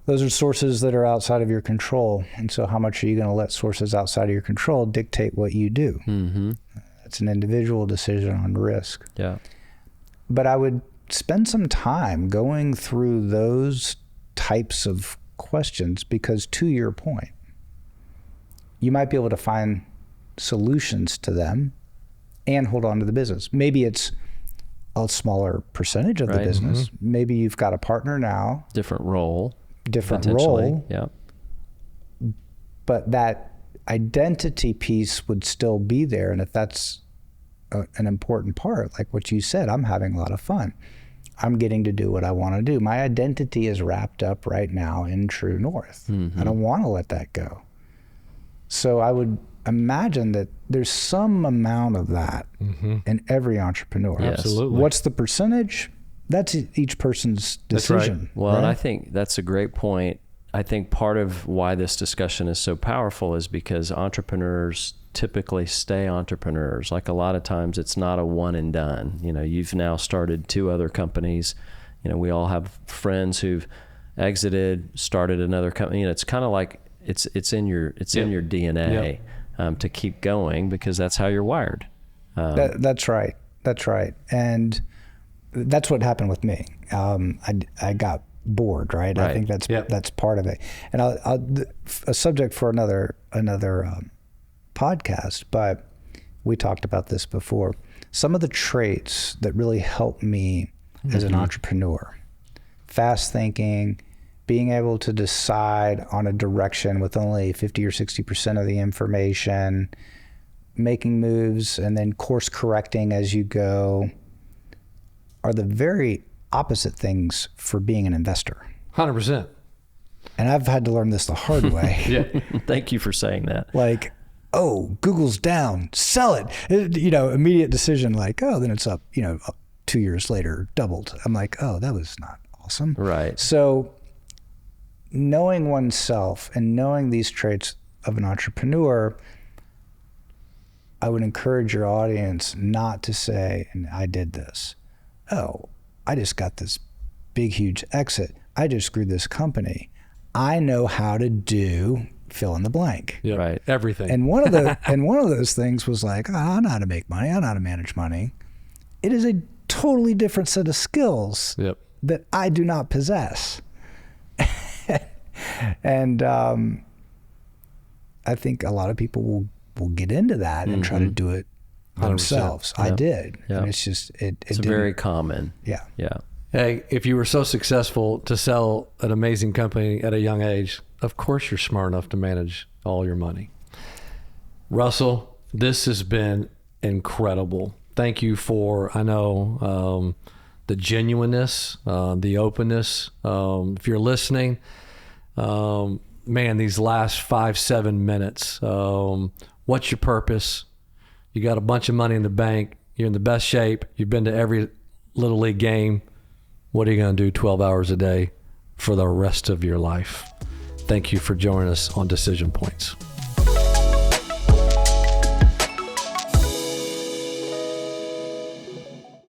Those are sources that are outside of your control. And so how much are you going to let sources outside of your control dictate what you do? It's an individual decision on risk. Yeah. But I would spend some time going through those types of questions, because to your point, you might be able to find solutions to them and hold on to the business. Maybe it's a smaller percentage of the business. Maybe you've got a partner now. Different role. Yeah. But that identity piece would still be there. And if that's an important part, like what you said, I'm having a lot of fun. I'm getting to do what I want to do. My identity is wrapped up right now in True North. I don't want to let that go. So I would imagine that there's some amount of that in every entrepreneur. Yes. Absolutely. What's the percentage? That's each person's decision. That's right. Well, and I think that's a great point. I think part of why this discussion is so powerful is because entrepreneurs typically stay entrepreneurs. Like a lot of times it's not a one and done. You've now started 2 other companies. We all have friends who've exited, started another company. It's kind of like it's in your DNA to keep going, because that's how you're wired. That's right. That's right. And that's what happened with me. I got bored, right? I think that's part of it. And a subject for another podcast, but we talked about this before. Some of the traits that really helped me as an entrepreneur: fast thinking, being able to decide on a direction with only 50 or 60% of the information, making moves and then course correcting as you go, are the very opposite things for being an investor. 100%. And I've had to learn this the hard way. Yeah. Thank you for saying that. Like, oh, Google's down, sell it. Immediate decision, like, oh, then it's up, 2 years later, doubled. I'm like, oh, that was not awesome. Right. So knowing oneself and knowing these traits of an entrepreneur, I would encourage your audience not to say, and I did this. Oh, I just got this big, huge exit. I just grew this company. I know how to do fill in the blank. Yeah, right. Everything. And one of those things was like, oh, I know how to make money. I know how to manage money. It is a totally different set of skills that I do not possess. And I think a lot of people will get into that and try to do it themselves. I did. Yeah. And it's just, it's very common. Yeah. Yeah. Hey, if you were so successful to sell an amazing company at a young age, of course you're smart enough to manage all your money. Russell, this has been incredible. Thank you for, the genuineness, the openness. If you're listening, man, these last 5-7 minutes, what's your purpose? You got a bunch of money in the bank. You're in the best shape. You've been to every Little League game. What are you going to do 12 hours a day for the rest of your life? Thank you for joining us on Decision Points.